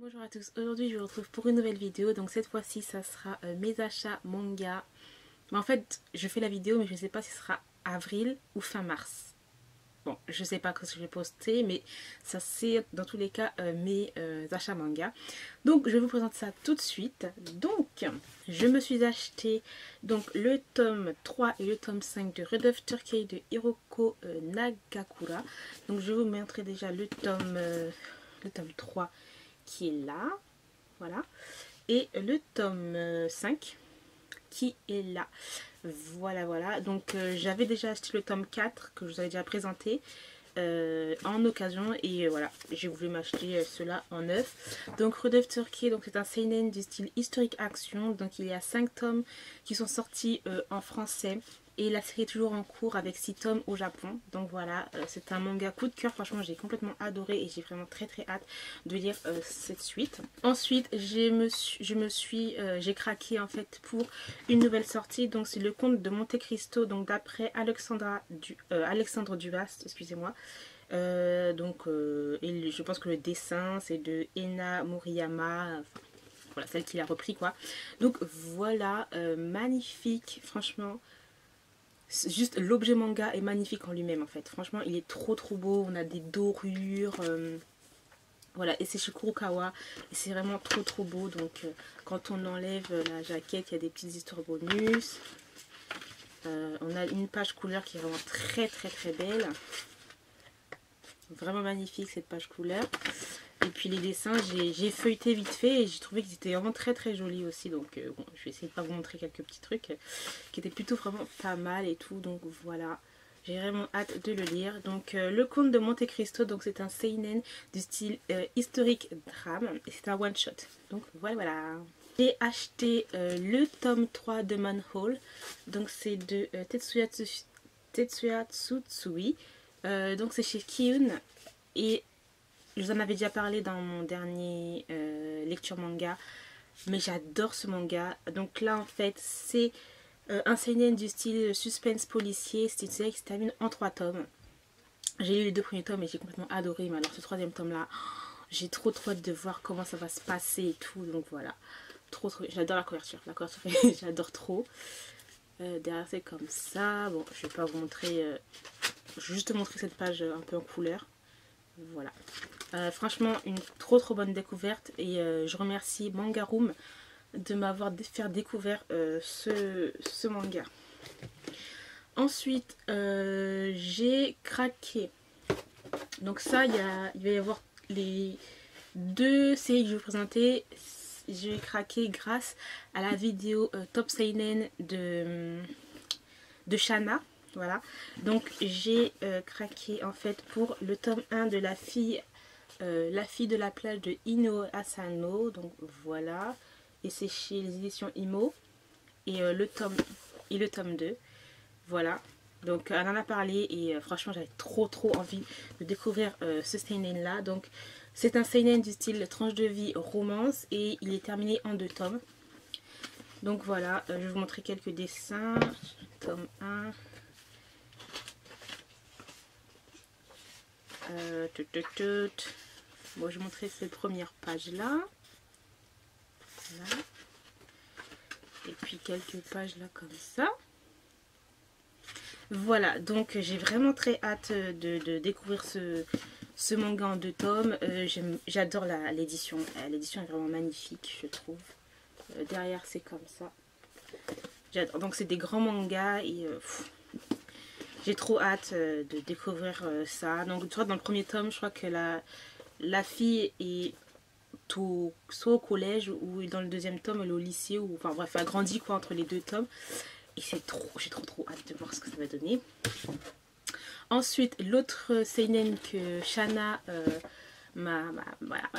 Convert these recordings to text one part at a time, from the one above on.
Bonjour à tous, aujourd'hui je vous retrouve pour une nouvelle vidéo. Donc cette fois-ci ça sera mes achats manga. Mais en fait je fais la vidéo mais je ne sais pas si ce sera avril ou fin mars. Bon, je sais pas ce que je vais poster, mais ça c'est dans tous les cas mes achats manga. Donc je vais vous présenter ça tout de suite. Donc je me suis acheté donc le tome 3 et le tome 5 de Red of Turkey de Hiroko Nagakura. Donc je vous montrer déjà le tome 3 qui est là, voilà, et le tome 5 qui est là, voilà. Donc j'avais déjà acheté le tome 4 que je vous avais déjà présenté en occasion, et voilà, j'ai voulu m'acheter cela en neuf. Donc Red of Turkey, donc c'est un seinen du style historique action. Donc il y a 5 tomes qui sont sortis en français, et la série est toujours en cours avec 6 tomes au Japon. Donc voilà, c'est un manga coup de cœur. Franchement, j'ai complètement adoré et j'ai vraiment très hâte de lire cette suite. Ensuite, j'ai craqué en fait pour une nouvelle sortie. Donc c'est le conte de Monte Cristo, donc d'après Alexandre Dumas, excusez-moi. Et je pense que le dessin c'est de Ena Muriyama. Enfin, voilà, celle qui l'a repris quoi. Donc voilà, magnifique, franchement. Juste l'objet manga est magnifique en lui-même en fait. Franchement, il est trop beau. On a des dorures. Voilà, et c'est chez Kurokawa. Et c'est vraiment trop beau. Donc quand on enlève la jaquette, il y a des petites histoires bonus. On a une page couleur qui est vraiment très belle. Vraiment magnifique cette page couleur. Et puis les dessins, j'ai feuilleté vite fait et j'ai trouvé qu'ils étaient vraiment très jolis aussi. Donc bon, je vais essayer de pas vous montrer quelques petits trucs qui étaient plutôt vraiment pas mal et tout. Donc voilà, j'ai vraiment hâte de le lire. Donc le conte de Monte Cristo, donc c'est un seinen du style historique drame et c'est un one shot. Donc voilà. J'ai acheté le tome 3 de Manhole. Donc c'est de Tetsuya Tsutsui. Donc c'est chez Kiun, et je vous en avais déjà parlé dans mon dernier lecture manga, mais j'adore ce manga. Donc là en fait c'est un seinen du style suspense policier. C'est une série qui se termine en 3 tomes. J'ai lu les 2 premiers tomes et j'ai complètement adoré, mais alors ce 3e tome là, j'ai trop hâte de voir comment ça va se passer et tout. Donc voilà, trop j'adore la couverture, j'adore trop. Derrière c'est comme ça. Bon, je vais pas vous montrer, je vais juste te montrer cette page un peu en couleur. Voilà, franchement une trop bonne découverte, et je remercie Manga Room de m'avoir fait découvrir ce manga. Ensuite j'ai craqué, donc ça il va y avoir les 2 séries que je vais vous présenter. J'ai craqué grâce à la vidéo Top Seinen de Shana. Voilà, donc j'ai craqué en fait pour le tome 1 de la fille de la plage de Ino Asano. Donc voilà, et c'est chez les éditions Imo, et le tome 2. Voilà, donc elle en a parlé et franchement j'avais trop envie de découvrir ce seinen là. Donc c'est un seinen du style tranche de vie romance et il est terminé en 2 tomes. Donc voilà, je vais vous montrer quelques dessins. Tome 1. Bon, je vais montrer ces premières pages là. Voilà. Et puis quelques pages là comme ça. Voilà, donc j'ai vraiment très hâte de découvrir ce manga en 2 tomes. J'adore l'édition. L'édition est vraiment magnifique, je trouve. Derrière c'est comme ça. J'adore. Donc c'est des grands mangas et j'ai trop hâte de découvrir ça. Donc tu vois, dans le premier tome, je crois que la fille est soit au collège, ou dans le 2e tome elle est au lycée, ou enfin bref elle grandit quoi entre les 2 tomes. Et j'ai trop hâte de voir ce que ça va donner. Ensuite, l'autre seinen que Shana m'a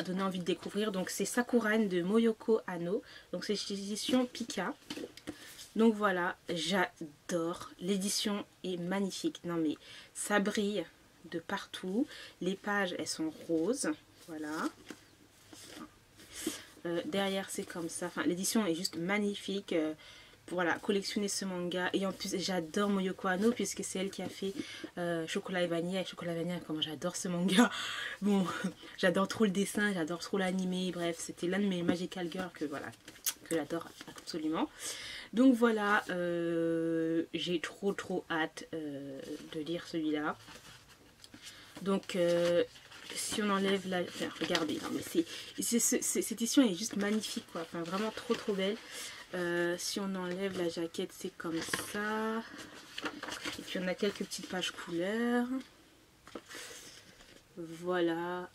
donné envie de découvrir, donc c'est Sakuran de Moyoko Hano. Donc c'est chez l'édition Pika. Donc voilà, j'adore. L'édition est magnifique. Non mais ça brille de partout. Les pages elles sont roses. Voilà. Derrière c'est comme ça. Enfin, l'édition est juste magnifique. voilà, collectionner ce manga. Et en plus, j'adore Moyoko Hano puisque c'est elle qui a fait Chocolat et Vanille. Et Chocolat et Vanille, comment j'adore ce manga. Bon, j'adore trop le dessin, j'adore trop l'animé. Bref, c'était l'un de mes Magical Girls que voilà, que j'adore absolument. Donc voilà, j'ai trop hâte de lire celui-là. Donc si on enlève la... Enfin, regardez, non, mais cette édition est juste magnifique, quoi. Enfin, vraiment trop belle. Si on enlève la jaquette, c'est comme ça. Et puis on a quelques petites pages couleurs. Voilà.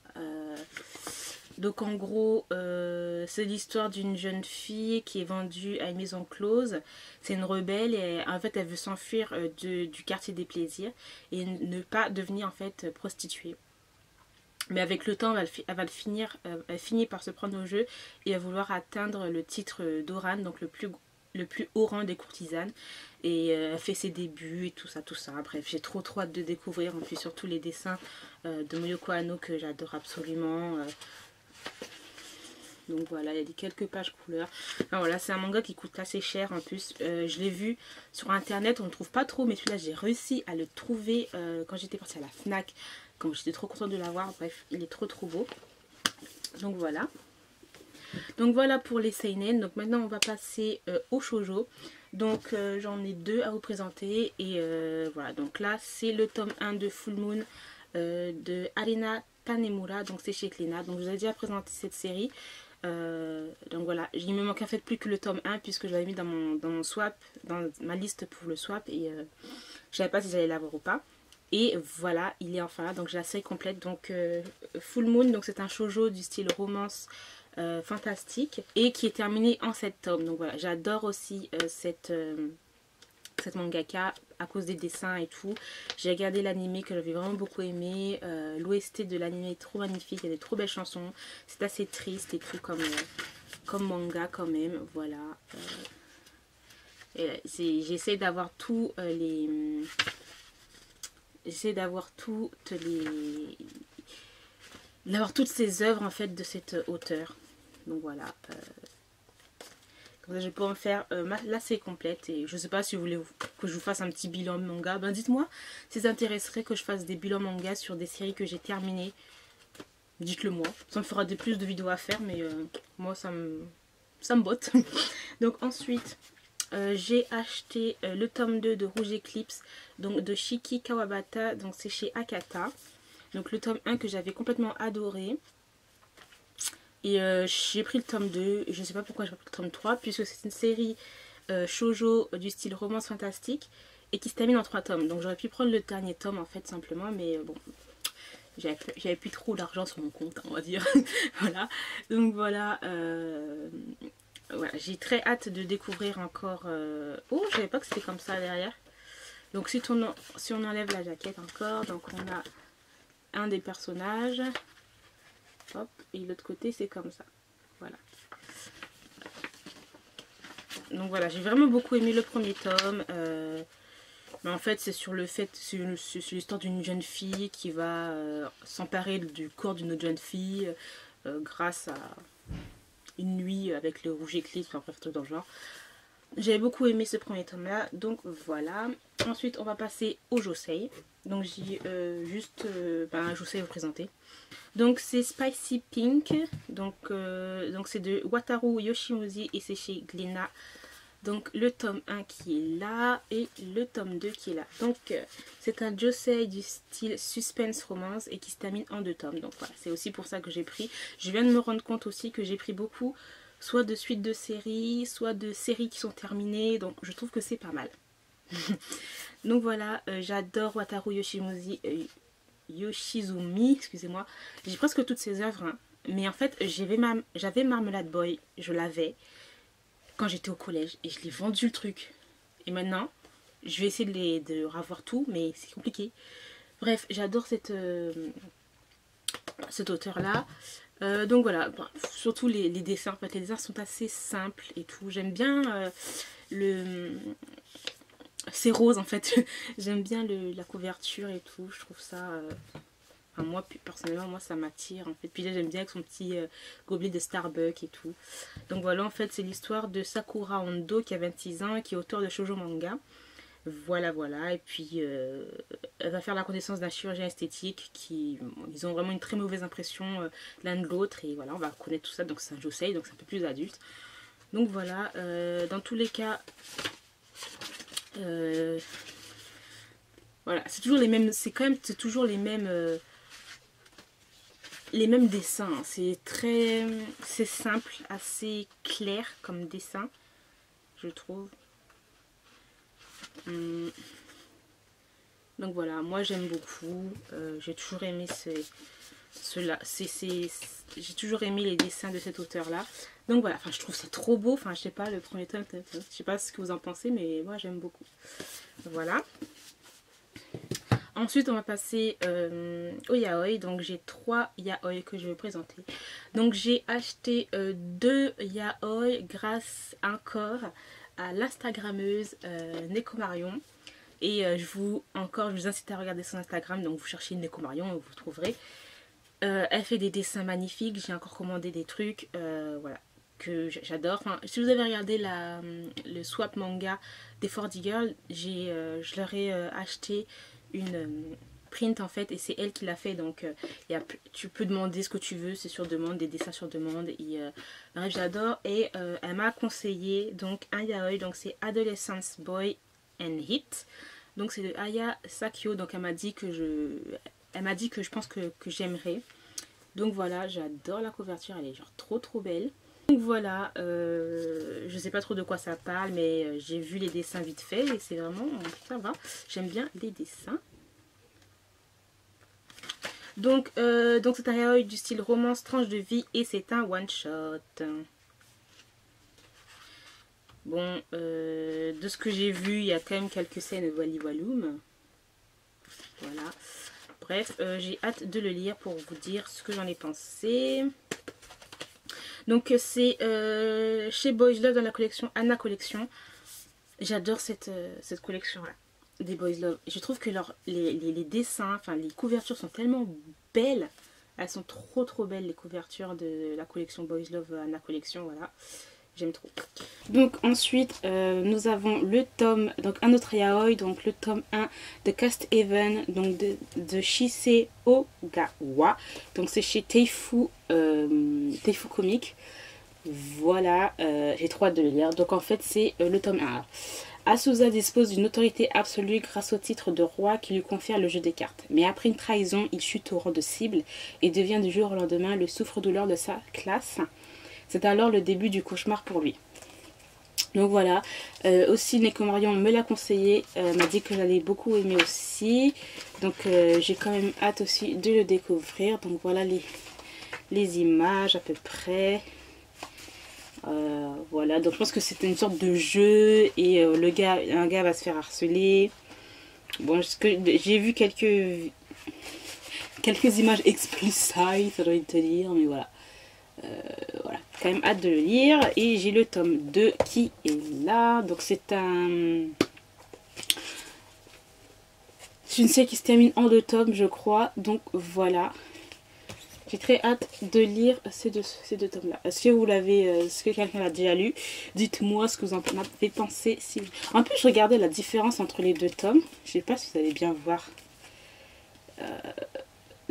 Donc en gros, c'est l'histoire d'une jeune fille qui est vendue à une maison close. C'est une rebelle et en fait elle veut s'enfuir du quartier des plaisirs et ne pas devenir en fait prostituée. Mais avec le temps, elle finit par se prendre au jeu et à vouloir atteindre le titre d'Oran, donc le plus haut rang des courtisanes. Et elle fait ses débuts et tout ça. Bref, j'ai trop hâte de découvrir. En plus, surtout les dessins de Moyoko Hano que j'adore absolument. Donc voilà, il y a quelques pages couleurs. Enfin, voilà, c'est un manga qui coûte assez cher en plus. Je l'ai vu sur internet, on ne le trouve pas trop, mais celui-là j'ai réussi à le trouver quand j'étais partie à la FNAC. Quand j'étais trop contente de l'avoir. Bref, il est trop beau. Donc voilà. Donc voilà pour les seinen. Donc maintenant on va passer au shoujo. Donc j'en ai deux à vous présenter. Et voilà, donc là c'est le tome 1 de Full Moon de Arina Tanemura. Donc c'est chez Cléna. Donc je vous ai déjà présenté cette série. Donc voilà, il me manque en fait plus que le tome 1 puisque je l'avais mis dans mon swap, dans ma liste pour le swap. Et je savais pas si j'allais l'avoir ou pas. Et voilà, il est enfin là, donc j'ai la série complète. Donc Full Moon, donc c'est un shoujo du style romance fantastique et qui est terminé en 7 tomes. Donc voilà, j'adore aussi cette mangaka à cause des dessins et tout. J'ai regardé l'animé que j'avais vraiment beaucoup aimé. L'OST de l'animé est trop magnifique, il y a des trop belles chansons. C'est assez triste et tout comme manga quand même. Voilà. J'essaie d'avoir tous les... J'essaie d'avoir toutes ces œuvres en fait de cet auteur. Donc voilà. Comme ça je peux en faire la série complète. Et je sais pas si vous voulez que je vous fasse un petit bilan manga. Ben dites-moi si ça intéresserait que je fasse des bilans manga sur des séries que j'ai terminées. Dites-le moi. Ça me fera plus de vidéos à faire. Mais moi ça me botte. Donc ensuite... j'ai acheté le tome 2 de Rouge Eclipse, donc de Shiki Kawabata, donc c'est chez Akata. Donc le tome 1 que j'avais complètement adoré. Et j'ai pris le tome 2, et je ne sais pas pourquoi j'ai pas pris le tome 3, puisque c'est une série shoujo du style romance fantastique, et qui se termine en 3 tomes. Donc j'aurais pu prendre le dernier tome en fait simplement, mais bon, j'avais plus trop d'argent sur mon compte, on va dire. Voilà, donc voilà... Voilà, j'ai très hâte de découvrir encore... Oh, je savais pas que c'était comme ça derrière. Donc si on enlève la jaquette encore, donc on a un des personnages. Hop, et l'autre côté c'est comme ça. Voilà. Donc voilà, j'ai vraiment beaucoup aimé le premier tome. Mais en fait c'est sur l'histoire d'une jeune fille qui va s'emparer du corps d'une autre jeune fille grâce à... une nuit avec le Rouge Eclipse, enfin bref, tout dans le genre. J'avais beaucoup aimé ce premier tome là, donc voilà. Ensuite on va passer au josei. Donc j'ai juste un josei à vous présenter. Donc c'est Spicy Pink, donc c'est de Wataru Yoshimizu et c'est chez Glénat. Donc le tome 1 qui est là et le tome 2 qui est là. Donc c'est un josei du style suspense romance et qui se termine en 2 tomes. Donc voilà, c'est aussi pour ça que j'ai pris. Je viens de me rendre compte aussi que j'ai pris beaucoup, soit de suites de séries, soit de séries qui sont terminées. Donc je trouve que c'est pas mal. Donc voilà, j'adore Wataru Yoshizumi, excusez-moi. J'ai presque toutes ses œuvres, hein. Mais en fait j'avais Marmalade Boy, je l'avais quand j'étais au collège et je l'ai vendu le truc. Et maintenant, je vais essayer de revoir tout, mais c'est compliqué. Bref, j'adore cet auteur-là. Donc voilà, bon, surtout les dessins. En fait, les dessins sont assez simples et tout. J'aime bien c'est rose en fait. J'aime bien la couverture et tout. Je trouve ça... Enfin, moi, personnellement, moi, ça m'attire, en fait. Puis là, j'aime bien avec son petit gobelet de Starbucks et tout. Donc voilà, en fait, c'est l'histoire de Sakura Ando, qui a 26 ans et qui est auteur de shoujo manga. Voilà, voilà. Et puis, elle va faire la connaissance d'un chirurgien esthétique qui... Ils ont vraiment une très mauvaise impression l'un de l'autre. Et voilà, on va connaître tout ça. Donc c'est un josei, donc c'est un peu plus adulte. Donc voilà, dans tous les cas... voilà, c'est toujours les mêmes... C'est quand même toujours les mêmes dessins. C'est très... C'est simple, assez clair comme dessin, je trouve. Donc voilà, moi j'aime beaucoup. J'ai toujours aimé cela. J'ai toujours aimé les dessins de cet auteur-là. Donc voilà, enfin je trouve ça trop beau. Enfin je sais pas, le premier tome, je sais pas ce que vous en pensez, mais moi j'aime beaucoup. Voilà. Ensuite on va passer au yaoi. Donc j'ai 3 yaoi que je vais présenter. Donc j'ai acheté 2 yaoi grâce encore à l'instagrammeuse Neko Marion. Et je vous incite à regarder son Instagram. Donc vous cherchez Neko Marion, vous trouverez. Elle fait des dessins magnifiques. J'ai encore commandé des trucs voilà, que j'adore. Enfin, si vous avez regardé le swap manga des 40 Girls, je leur ai acheté une print en fait. Et c'est elle qui l'a fait. Donc tu peux demander ce que tu veux. C'est sur demande, des dessins sur demande. Et bref, j'adore. Et elle m'a conseillé donc un yaoi. Donc c'est Adolescence Boy and Hit. Donc c'est de Aya Sakyo. Donc elle m'a dit que je pense que j'aimerais. Donc voilà, j'adore la couverture, elle est genre trop belle. Donc voilà, je sais pas trop de quoi ça parle, mais j'ai vu les dessins vite fait et c'est vraiment, ça va, j'aime bien les dessins. Donc c'est un yaoi du style romance tranche de vie et c'est un one shot. Bon, de ce que j'ai vu, il y a quand même quelques scènes wali-waloum. Voilà. Bref, j'ai hâte de le lire pour vous dire ce que j'en ai pensé. Donc c'est chez Boys Love dans la collection Anna Collection. J'adore cette collection-là, des Boys Love. Je trouve que les dessins, enfin les couvertures sont tellement belles. Elles sont trop belles, les couvertures de la collection Boys Love Anna Collection, voilà. J'aime trop. Donc ensuite nous avons le tome, donc un autre yaoi, donc le tome 1 de Cast Even, donc de Shise Ogawa. Donc c'est chez Teifu Comics. Voilà, j'ai trop hâte de le lire. Donc en fait c'est le tome 1. Asusa dispose d'une autorité absolue grâce au titre de roi qui lui confère le jeu des cartes. Mais après une trahison, il chute au rang de cible et devient du jour au lendemain le souffre-douleur de sa classe. C'est alors le début du cauchemar pour lui. Donc voilà, aussi Neko Marion me l'a conseillé, m'a dit que j'allais beaucoup aimer aussi. Donc j'ai quand même hâte aussi de le découvrir. Donc voilà les images à peu près. Voilà, donc je pense que c'est une sorte de jeu et un gars va se faire harceler. Bon, j'ai vu quelques images explicites, ça doit te dire, mais voilà. Voilà, quand même hâte de le lire. Et j'ai le tome 2 qui est là. Donc c'est une série qui se termine en 2 tomes, je crois. Donc voilà. J'ai très hâte de lire ces deux tomes-là. Est-ce que vous l'avez, est-ce que quelqu'un l'a déjà lu? Dites-moi ce que vous en avez pensé. En plus, je regardais la différence entre les 2 tomes. Je sais pas si vous allez bien voir.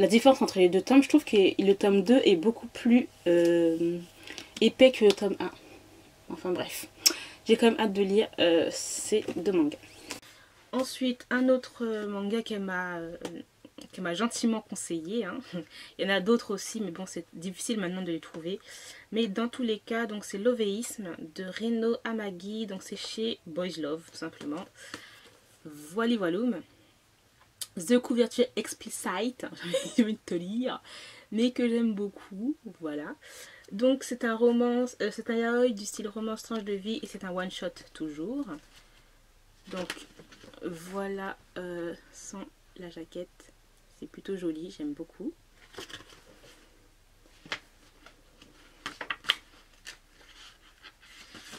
La différence entre les 2 tomes, je trouve que le tome 2 est beaucoup plus épais que le tome 1. Enfin bref, j'ai quand même hâte de lire ces 2 mangas. Ensuite, un autre manga qu'elle m'a gentiment conseillé. Hein. Il y en a d'autres aussi, mais bon, c'est difficile maintenant de les trouver. Mais dans tous les cas, donc c'est Lovéisme de Reno Amagi. Donc c'est chez Boys Love, tout simplement. Voilà. The couverture explicite, j'ai envie de te lire, mais que j'aime beaucoup, voilà. Donc c'est un c'est un yaoi du style romance tranche de vie et c'est un one shot toujours. Donc voilà sans la jaquette, c'est plutôt joli, j'aime beaucoup.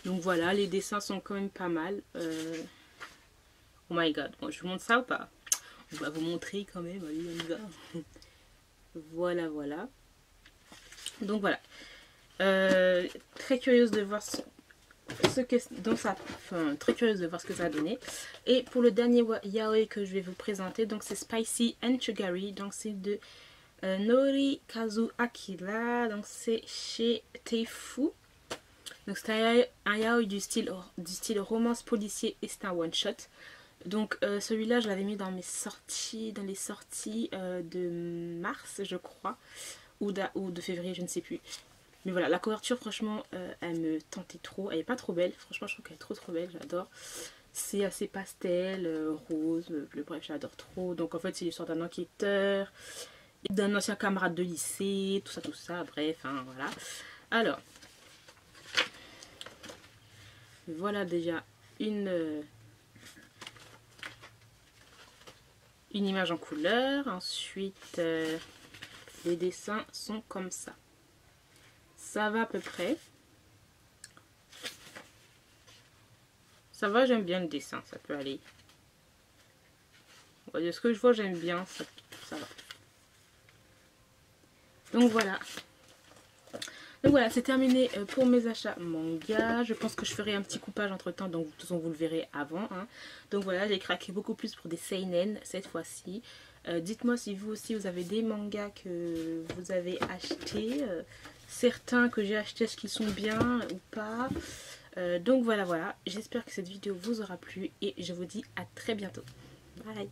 Donc voilà, les dessins sont quand même pas mal. Oh my god, bon, je vous montre ça ou pas? On va vous montrer quand même, allez on y va. Voilà, voilà. Donc voilà. Très curieuse de voir très curieuse de voir ce que ça a donné. Et pour le dernier yaoi que je vais vous présenter, donc c'est Spicy and Sugary, donc c'est de Norikazu Akira, donc c'est chez Teifu. Donc c'est un yaoi du style romance policier et c'est un one shot. Donc celui-là je l'avais mis dans les sorties de mars je crois, ou de février, je ne sais plus. Mais voilà, la couverture franchement elle me tentait trop, elle est pas trop belle, franchement je trouve qu'elle est trop belle, j'adore. C'est assez pastel, rose, bleu, bref j'adore trop. Donc en fait c'est l'histoire d'un enquêteur, d'un ancien camarade de lycée, tout ça, bref, hein, voilà. Alors, voilà déjà une image en couleur. Ensuite, les dessins sont comme ça. Ça va à peu près. Ça va, j'aime bien le dessin, ça peut aller. Ouais, de ce que je vois, j'aime bien, ça va. Donc voilà. Donc voilà, c'est terminé pour mes achats manga. Je pense que je ferai un petit coupage entre temps, donc de toute façon vous le verrez avant. Hein. Donc voilà, j'ai craqué beaucoup plus pour des seinen cette fois-ci. Dites-moi si vous aussi vous avez des mangas que vous avez achetés. Certains que j'ai achetés, est-ce qu'ils sont bien ou pas. Donc voilà. J'espère que cette vidéo vous aura plu et je vous dis à très bientôt. Bye.